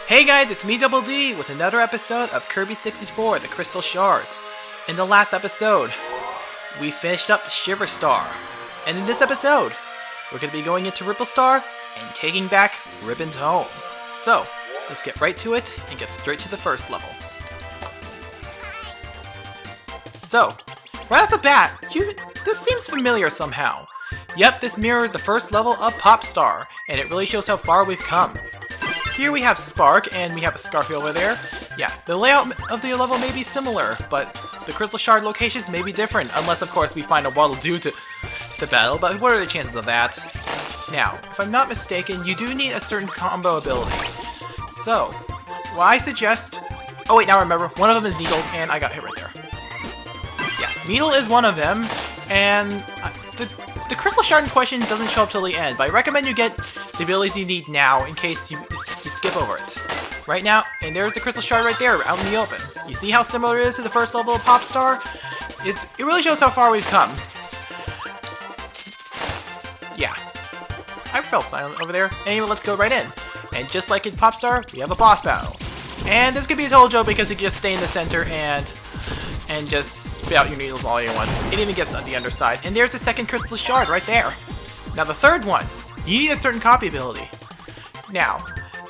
Hey guys, it's me Double D with another episode of Kirby 64, the Crystal Shards. In the last episode, we finished up Shiver Star. And in this episode, we're going to be going into Ripple Star and taking back Ribbon's home. So, let's get right to it and get straight to the first level. So, right off the bat, this seems familiar somehow. Yep, this mirrors the first level of Pop Star, and it really shows how far we've come. Here we have Spark, and we have a Scarfy over there. Yeah, the layout of the level may be similar, but the Crystal Shard locations may be different, unless of course we find a Waddle Doo to battle, but what are the chances of that? Now, if I'm not mistaken, you do need a certain combo ability. So, what I suggest... Oh wait, now remember, one of them is Needle, and I got hit right there. Yeah, Needle is one of them, and the Crystal Shard in question doesn't show up till the end, but I recommend you get the abilities you need now in case you skip over it. Right now, and there's the Crystal Shard right there, out in the open. You see how similar it is to the first level of Pop Star? It really shows how far we've come. Yeah. I fell silent over there. Anyway, let's go right in. And just like in Pop Star, we have a boss battle. And this could be a total joke because you can just stay in the center and just spit out your needles all you want. It even gets on the underside. And there's the second Crystal Shard right there. Now the third one, you need a certain copy ability. Now,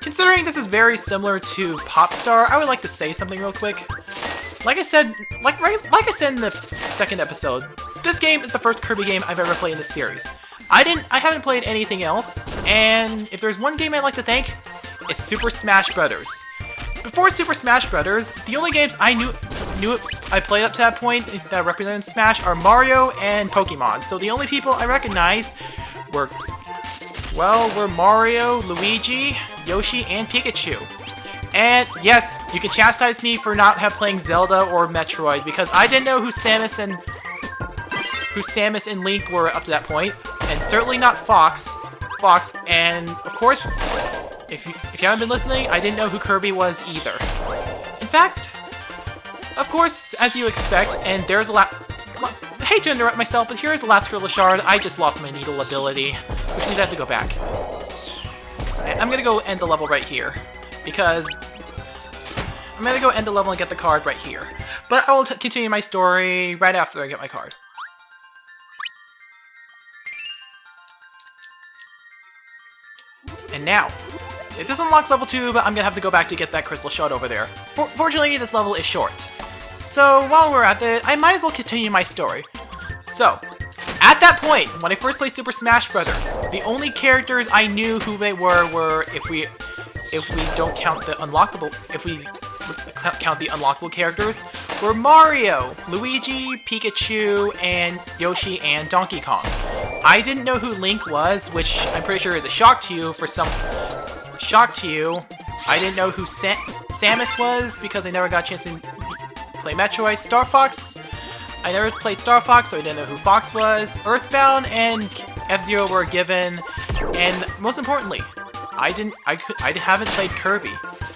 considering this is very similar to Pop Star, I would like to say something real quick. Like I said in the second episode, this game is the first Kirby game I've ever played in this series. I haven't played anything else, and if there's one game I'd like to thank, it's Super Smash Bros. Before Super Smash Bros., the only games I knew I played up to that point that represented Smash are Mario and Pokemon. So the only people I recognize were Mario, Luigi, Yoshi, and Pikachu. And yes, you can chastise me for not playing Zelda or Metroid because I didn't know who Samus and Link were up to that point, and certainly not Fox. And of course, if you haven't been listening, I didn't know who Kirby was either. In fact, of course, as you expect, and there's I hate to interrupt myself, but here's the last Crystal Shard. I just lost my Needle ability, which means I have to go back. And I'm gonna go end the level right here, because I'm gonna go end the level and get the card right here. But I will continue my story right after I get my card. And now, this unlocks level 2, but I'm gonna have to go back to get that Crystal Shard over there. Fortunately, this level is short. So, while we're at it, I might as well continue my story. So, at that point, when I first played Super Smash Bros., the only characters I knew who they were if we don't count the unlockable, characters, were Mario, Luigi, Pikachu, and Yoshi and Donkey Kong. I didn't know who Link was, which I'm pretty sure is a shock to you. I didn't know who Samus was because I never got a chance to play Metroid. Star Fox, I never played Star Fox, so I didn't know who Fox was. Earthbound and F-Zero were given, and most importantly, I haven't played Kirby.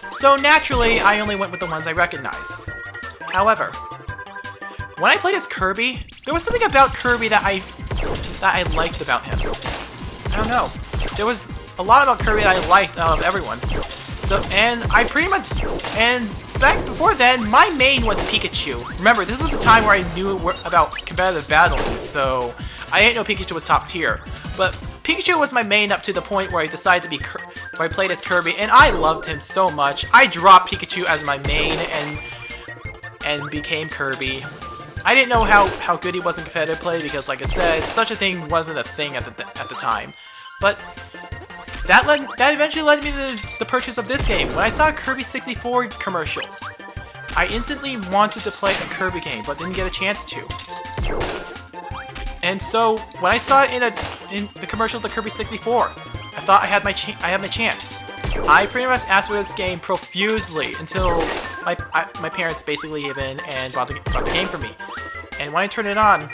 So naturally, I only went with the ones I recognize. However, when I played as Kirby, there was something about Kirby that I liked about him. I don't know. There was a lot about Kirby that I liked out of everyone. So, and back before then, my main was Pikachu. Remember, this was the time where I knew about competitive battling, so I didn't know Pikachu was top tier. But Pikachu was my main up to the point where I decided to be, where I played as Kirby, and I loved him so much. I dropped Pikachu as my main and became Kirby. I didn't know how good he was in competitive play because, like I said, such a thing wasn't a thing at the time. But that eventually led me to the purchase of this game. When I saw Kirby 64 commercials, I instantly wanted to play a Kirby game, but didn't get a chance to. And so when I saw it in the commercials of Kirby 64, I thought I had my chance. I pretty much asked for this game profusely until my parents basically gave in and brought the game for me. And when I turned it on,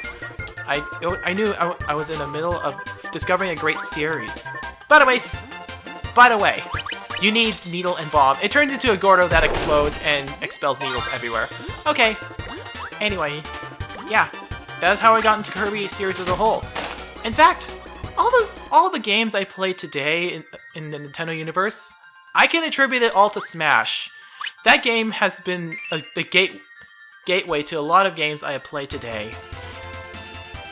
I knew I was in the middle of discovering a great series. By the way, you need Needle and Bomb. It turns into a Gordo that explodes and expels needles everywhere. Okay. Anyway, yeah, that's how I got into Kirby series as a whole. In fact, all the games I played today in the Nintendo universe, I can attribute it all to Smash. That game has been the gateway to a lot of games I have played today.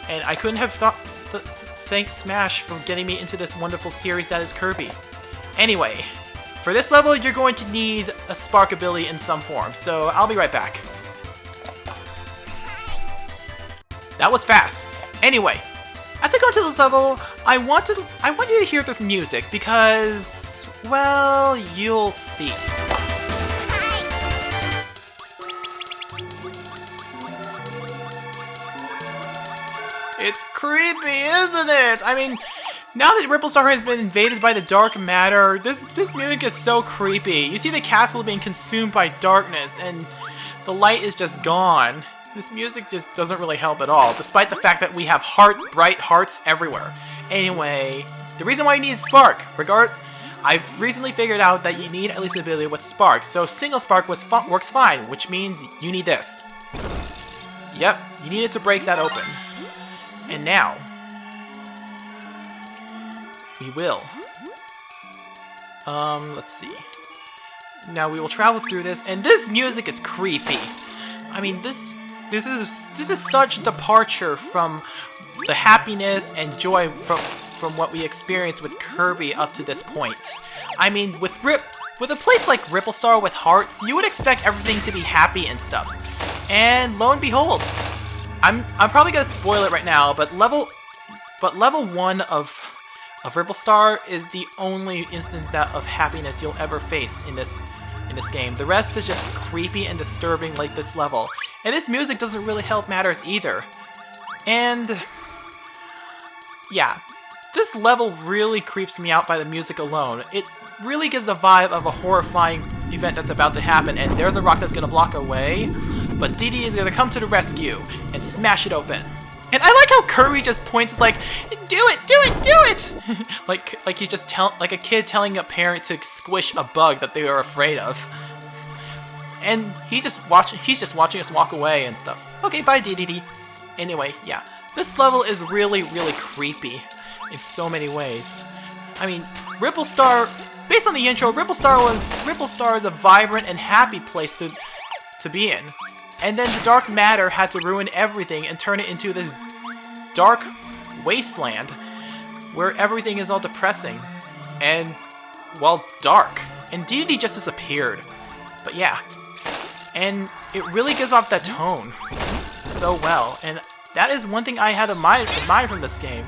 And I couldn't have thanked Smash for getting me into this wonderful series that is Kirby. Anyway, for this level, you're going to need a Spark ability in some form, so I'll be right back. That was fast. Anyway, as I go into this level, I want you to hear this music because, well, you'll see. It's creepy, isn't it? I mean, now that Ripple Star has been invaded by the dark matter, this music is so creepy. You see the castle being consumed by darkness, and the light is just gone. This music just doesn't really help at all, despite the fact that we have bright hearts everywhere. Anyway, the reason why you need Spark, I've recently figured out that you need at least an ability with Spark, so single Spark works fine, which means you need this. Yep, you need it to break that open. And now, we will. Let's see. Now we will travel through this, and this music is creepy. I mean, this is such a departure from the happiness and joy from what we experienced with Kirby up to this point. I mean, with a place like Ripple Star with hearts, you would expect everything to be happy and stuff. And lo and behold, I'm probably gonna spoil it right now, but level 1 of Ripple Star is the only instance of happiness you'll ever face in this game. The rest is just creepy and disturbing like this level. And this music doesn't really help matters either. And yeah, this level really creeps me out by the music alone. It really gives a vibe of a horrifying event that's about to happen, and there's a rock that's gonna block our way, but Dee Dee is gonna come to the rescue and smash it open. And I like how Kirby just points, it's like, do it, do it, do it! like he's just like a kid telling a parent to squish a bug that they are afraid of. And he's just watching us walk away and stuff. Okay, bye Dee Dee. Anyway, yeah. This level is really, really creepy in so many ways. I mean, Ripple Star, based on the intro, Ripple Star is a vibrant and happy place to be in. And then the dark matter had to ruin everything and turn it into this dark wasteland where everything is all depressing and, well, dark. And Dee Dee just disappeared. But yeah. And it really gives off that tone so well. And that is one thing I had admired from this game.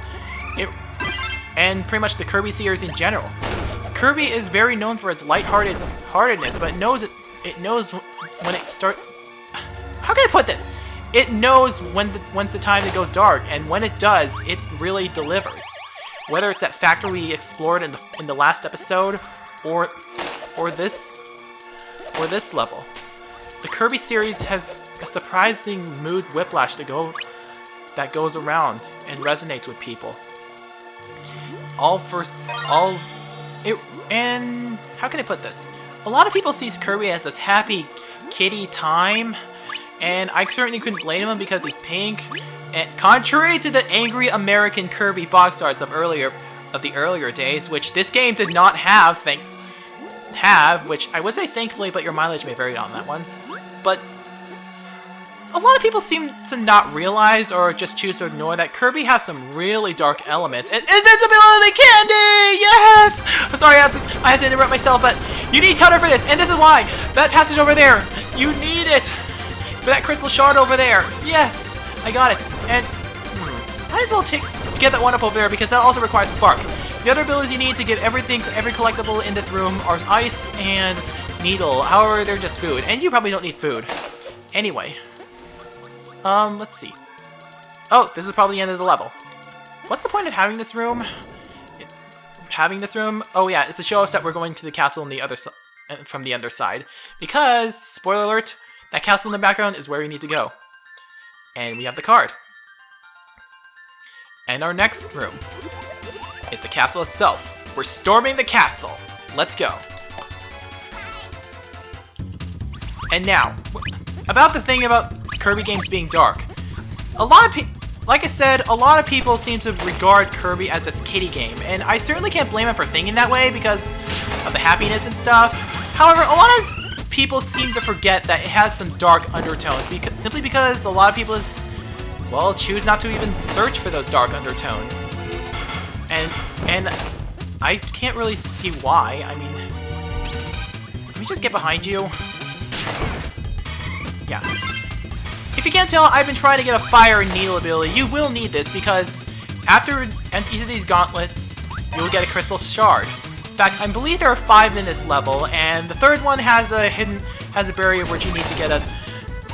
And pretty much the Kirby series in general. Kirby is very known for its lightheartedness, but it knows when it starts. How can I put this? It knows when's the time to go dark, and when it does, it really delivers. Whether it's that factory we explored in the last episode, or this level, the Kirby series has a surprising mood whiplash that goes around and resonates with people. And how can I put this? A lot of people see Kirby as this happy kiddie time, and I certainly couldn't blame him because he's pink. And contrary to the angry American Kirby box arts of the earlier days, which this game did not have, which I would say thankfully, but your mileage may vary on that one. But a lot of people seem to not realize or just choose to ignore that Kirby has some really dark elements. And invincibility candy! Yes! Sorry, I have to interrupt myself, but you need Cutter for this, and this is why. That passage over there, you need it for that crystal shard over there. Yes, I got it. And might as well get that one up over there because that also requires Spark. The other abilities you need to get every collectible in this room are Ice and Needle. However, they're just food, and you probably don't need food. Anyway. Let's see. Oh, this is probably the end of the level. What's the point of having this room? Oh yeah, it's to show us that we're going to the castle on the other from the underside. Because, spoiler alert, that castle in the background is where we need to go. And we have the card. And our next room is the castle itself. We're storming the castle. Let's go. And now, about the thing about Kirby games being dark. Like I said, a lot of people seem to regard Kirby as this kiddie game, and I certainly can't blame them for thinking that way because the happiness and stuff. However, a lot of people seem to forget that it has some dark undertones, simply because a lot of people well, choose not to even search for those dark undertones. And I can't really see why. I mean, let me just get behind you. Yeah. If you can't tell, I've been trying to get a fire and needle ability. You will need this because after each of these gauntlets, you'll get a crystal shard. In fact, I believe there are 5 in this level, and the third one has a barrier which you need to get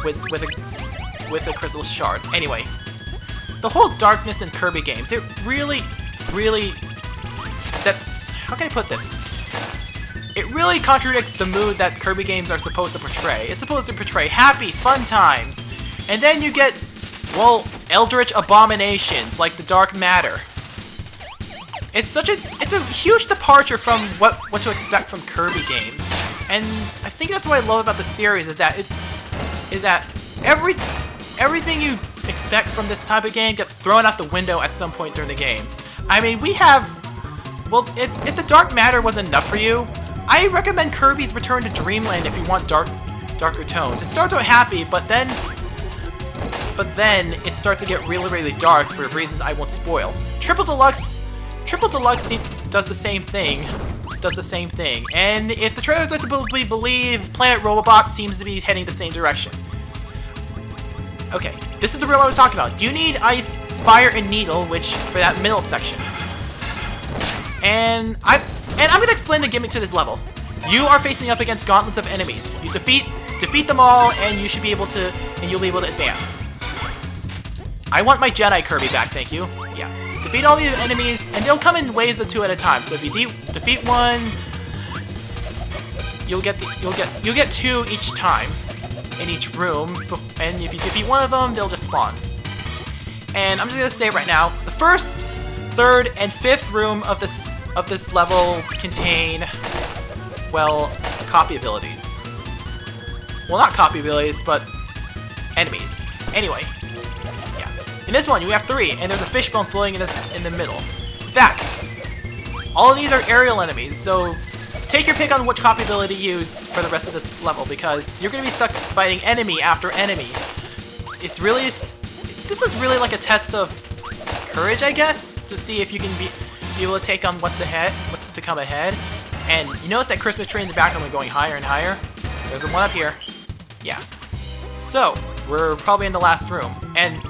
with a crystal shard. Anyway, the whole darkness in Kirby games, it really, how can I put this? It really contradicts the mood that Kirby games are supposed to portray. It's supposed to portray happy, fun times, and then you get, well, eldritch abominations like the dark matter. It's a huge departure from what to expect from Kirby games, and I think that's what I love about the series is that everything you expect from this type of game gets thrown out the window at some point during the game. I mean, we have, well, if the dark matter was enough for you, I recommend Kirby's Return to Dreamland if you want darker tones. It starts out happy, but then it starts to get really dark for reasons I won't spoil. Triple Deluxe does the same thing. And if the trailers are to be believed, Planet Robobot seems to be heading the same direction. Okay, this is the room I was talking about. You need ice, fire, and needle, which for that middle section. And I'm gonna explain the gimmick to this level. You are facing up against gauntlets of enemies. You defeat them all, and you'll be able to advance. I want my Jedi Kirby back, thank you. Yeah. Defeat all the enemies, and they'll come in waves of 2 at a time. So if you defeat one, you'll get 2 each time in each room, and if you defeat one of them, they'll just spawn. And I'm just gonna say right now, the first, third, and fifth room of this level contain, well, copy abilities. Well, not copy abilities, but enemies. Anyway, yeah. In this one, you have 3, and there's a fishbone floating in the middle. In fact, all of these are aerial enemies, so take your pick on which copy ability you use for the rest of this level, because you're going to be stuck fighting enemy after enemy. This is really like a test of courage, I guess, to see if you can be able to take on what's to come ahead. And you notice that Christmas tree in the background going higher and higher? There's one up here. Yeah. So, we're probably in the last room. And,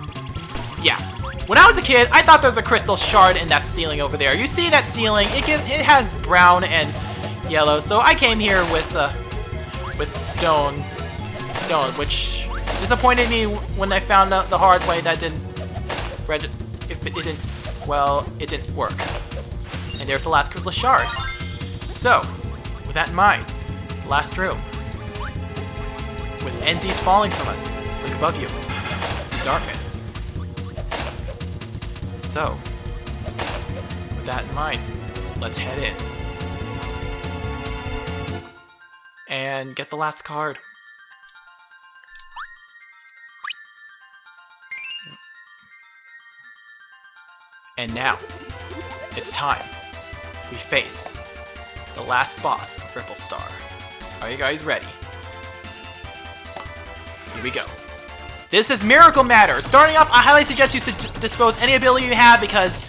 yeah. When I was a kid, I thought there was a crystal shard in that ceiling over there. You see that ceiling? It has brown and yellow. So I came here with stone, which disappointed me when I found out the hard way that it didn't work. And there's the last crystal shard. So, with that in mind, last room. With NZs falling from us, look above you. Darkness. So, with that in mind, let's head in. And get the last card. And now, it's time. We face the last boss of Ripple Star. Are you guys ready? Here we go. This is Miracle Matter. Starting off, I highly suggest you dispose any ability you have because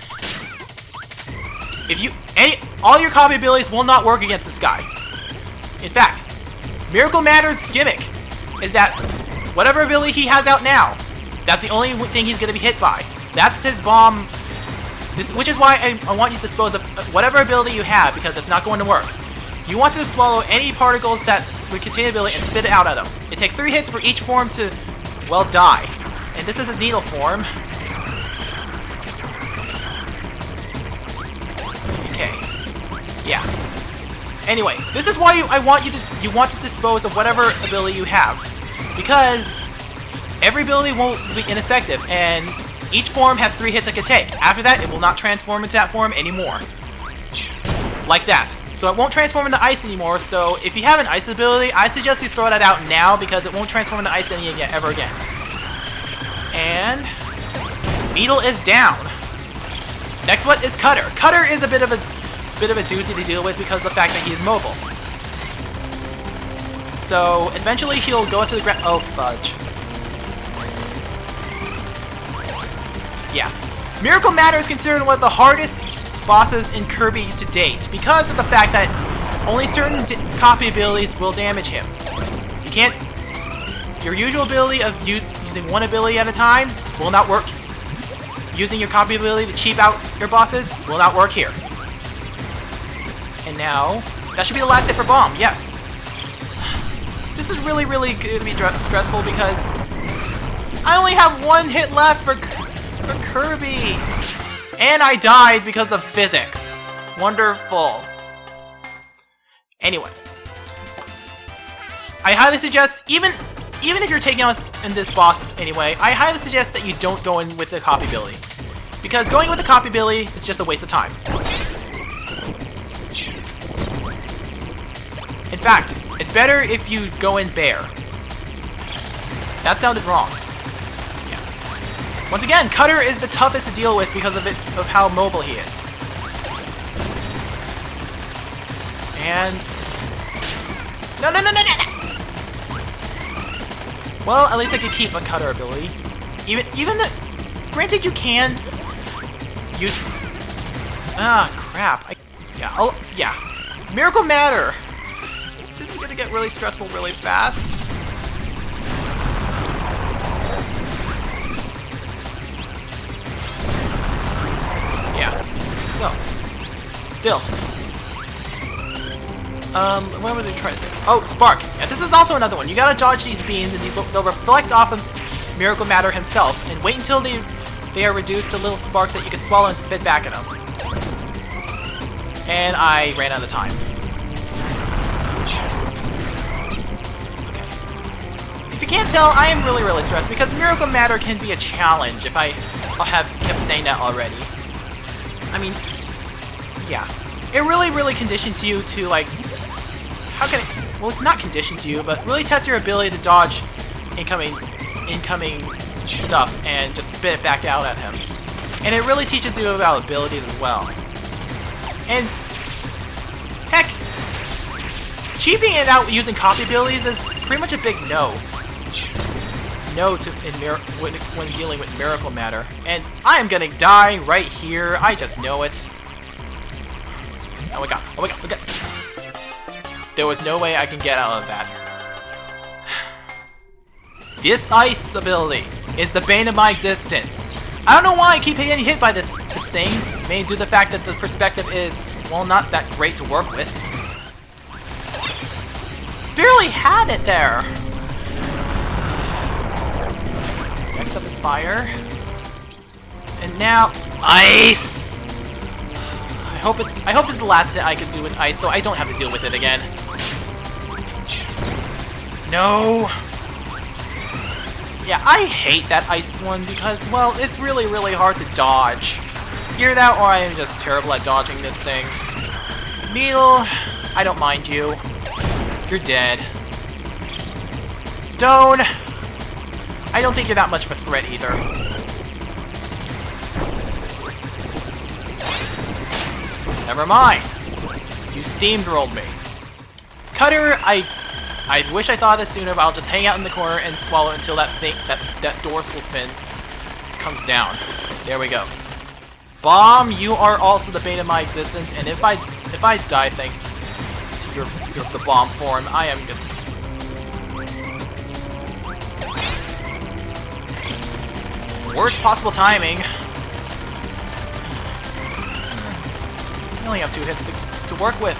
all your copy abilities will not work against this guy. In fact, Miracle Matter's gimmick is that whatever ability he has out now, that's the only thing he's going to be hit by. That's his bomb. Which is why I want you to dispose of whatever ability you have, because it's not going to work. You want to swallow any particles that would contain ability and spit it out at him. It takes 3 hits for each form to, well, die. And this is his needle form. Okay. Yeah. Anyway, this is why you want to dispose of whatever ability you have, because every ability won't be ineffective, and each form has 3 hits it can take. After that, it will not transform into that form anymore. Like that. So it won't transform into ice anymore, so if you have an ice ability, I suggest you throw that out now because it won't transform into ice ever again. And needle is down. Next one is Cutter. Cutter is a bit of bit of a doozy to deal with because of the fact that he is mobile. So, eventually he'll go into the ground. Oh, fudge. Yeah. Miracle Matter is considered one of the hardest bosses in Kirby to date because of the fact that only certain copy abilities will damage him. You can't... Your usual ability of using one ability at a time will not work. Using your copy ability to cheap out your bosses will not work here. And now, that should be the last hit for Bomb, yes. This is really, really going to be stressful because I only have one hit left for Kirby. And I died because of physics. Wonderful. Anyway. I highly suggest, even if you're taking on in this boss anyway, I highly suggest that you don't go in with the copy ability. Because going with the copy ability is just a waste of time. In fact, it's better if you go in Bear. That sounded wrong. Yeah. Once again, Cutter is the toughest to deal with because of how mobile he is. And... No! Well, at least I could keep a Cutter ability. Even the... Granted, you can use... Ah, crap. Yeah. Miracle Matter! This is gonna get really stressful really fast. Yeah. So. Still. What was I trying to say? Oh, Spark! Yeah, this is also another one. You gotta dodge these beams, and they'll reflect off of Miracle Matter himself, and wait until they are reduced to a little spark that you can swallow and spit back at him. And I ran out of time. If you can't tell, I am really, really stressed because Miracle Matter can be a challenge if I have kept saying that already. I mean, yeah. It really, really conditions you to, like, how can it, well, not conditions you, but really test your ability to dodge incoming stuff and just spit it back out at him. And it really teaches you about abilities as well. And, heck, cheaping it out using copy abilities is pretty much a big no. No to when dealing with Miracle Matter. And I am gonna die right here. I just know it. Oh my god. There was no way I can get out of that. This ice ability is the bane of my existence. I don't know why I keep getting hit by this thing. Mainly due to the fact that the perspective is, well, not that great to work with. Barely had it there. Next up is fire. And now, ice! I hope this is the last hit I can do with ice, so I don't have to deal with it again. No! Yeah, I hate that ice one because, well, it's really, really hard to dodge. Either that or I am just terrible at dodging this thing. Needle, I don't mind you. You're dead. Stone, I don't think you're that much of a threat either. Never mind. You steamrolled me. Cutter, I wish I thought of this sooner, but I'll just hang out in the corner and swallow until that dorsal fin comes down. There we go. Bomb, you are also the bane of my existence, and if I die thanks to the bomb form, I am good. Worst possible timing. I only have 2 hits to work with.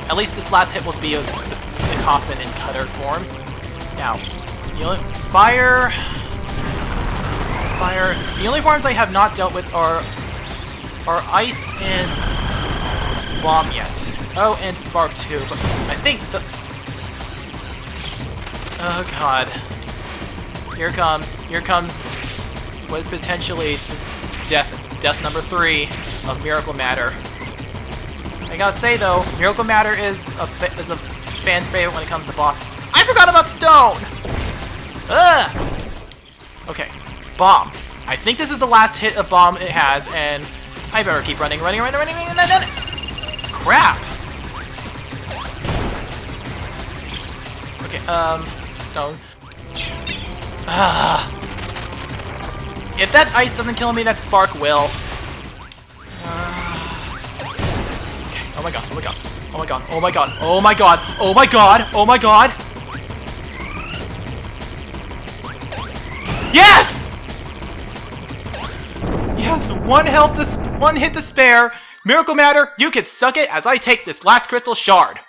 At least this last hit will be the coffin in Cutter form. Now, fire. The only forms I have not dealt with are ice and bomb yet. Oh, and spark too. But I think the. Oh god. Here comes what is potentially death number 3 of Miracle Matter. I gotta say though, Miracle Matter is a fan favorite when it comes to boss. I forgot about Stone! Ugh! Okay, Bomb. I think this is the last hit of Bomb it has, and I better keep running. Crap! Okay, stone. If that ice doesn't kill me, that spark will. Okay. Oh my god, oh my god, oh my god, oh my god, oh my god, oh my god, oh my god! Yes! Yes, one hit to spare. Miracle Matter, you can suck it as I take this last crystal shard.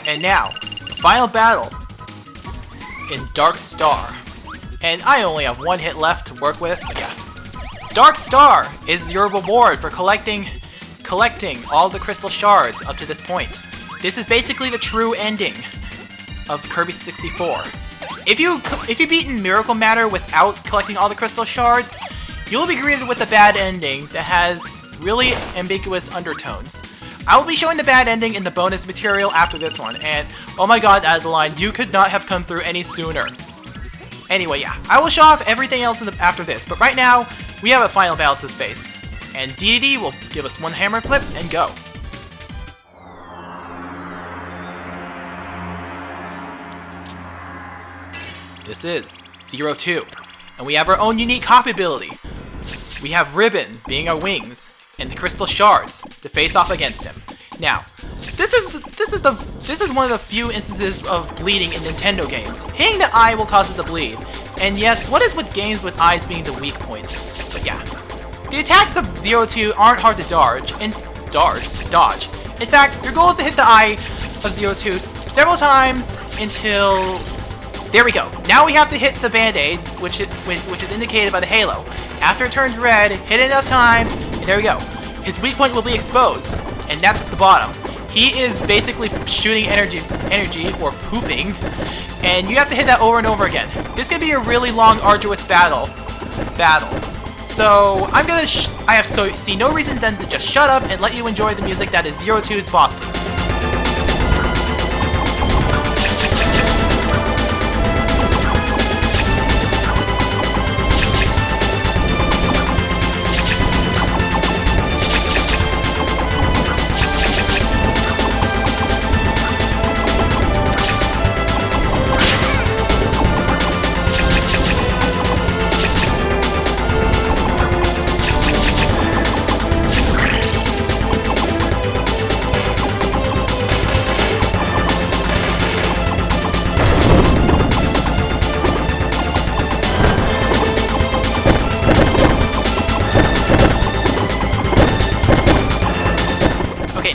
And now, the final battle in Dark Star. And I only have one hit left to work with, but yeah. Dark Star is your reward for collecting all the crystal shards up to this point. This is basically the true ending of Kirby 64. If you've beaten Miracle Matter without collecting all the crystal shards, you'll be greeted with a bad ending that has really ambiguous undertones. I will be showing the bad ending in the bonus material after this one, and oh my god, Adeline, you could not have come through any sooner. Anyway, yeah, I will show off everything else after this, but right now, we have a final battle to face, and DDD will give us one hammer flip and go. This is 02, and we have our own unique copy ability. We have Ribbon being our wings, and the crystal shards to face off against him. Now, this is one of the few instances of bleeding in Nintendo games. Hitting the eye will cause it to bleed. And yes, what is with games with eyes being the weak point? But yeah. The attacks of 02 aren't hard to dodge. In fact, your goal is to hit the eye of 02 several times until... There we go. Now we have to hit the band-aid, which is indicated by the halo. After it turns red, hit it enough times, and there we go. His weak point will be exposed, and that's the bottom. He is basically shooting energy or pooping, and you have to hit that over and over again. This can be a really long, arduous battle. So I see no reason then to just shut up and let you enjoy the music that is 02's boss theme.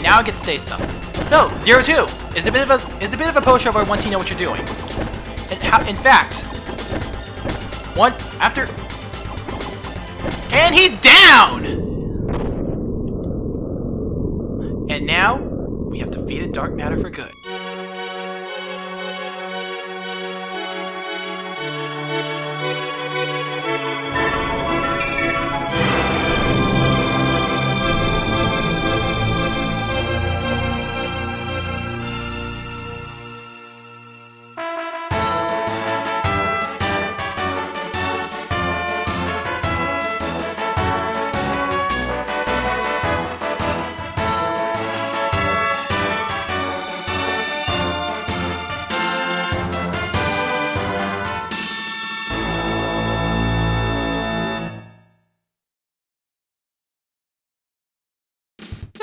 Now I get to say stuff. So, 02 is a bit of a pushover once you know what you're doing. In fact, and he's down. And now we have defeated Dark Matter for good.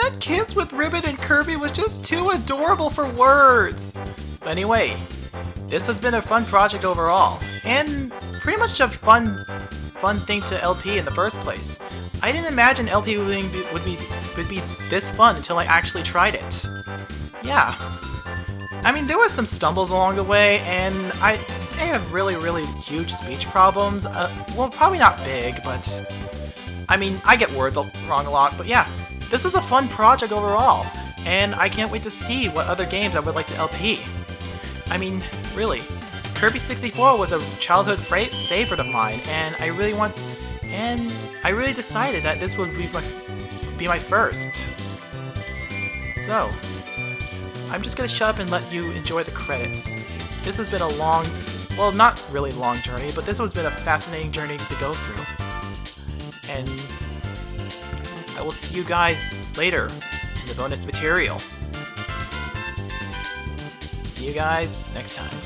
That kiss with Ribbon and Kirby was just too adorable for words! But anyway, this has been a fun project overall, and pretty much a fun thing to LP in the first place. I didn't imagine LP would be this fun until I actually tried it. Yeah. I mean, there were some stumbles along the way, and I had really huge speech problems. Well, probably not big, but... I mean, I get words wrong a lot, but yeah. This was a fun project overall, and I can't wait to see what other games I would like to LP. I mean, really. Kirby 64 was a childhood favorite of mine, and I really decided that this would be my first. So, I'm just gonna shut up and let you enjoy the credits. This has been a long, well, not really long journey, but this has been a fascinating journey to go through. And I will see you guys later in the bonus material. See you guys next time.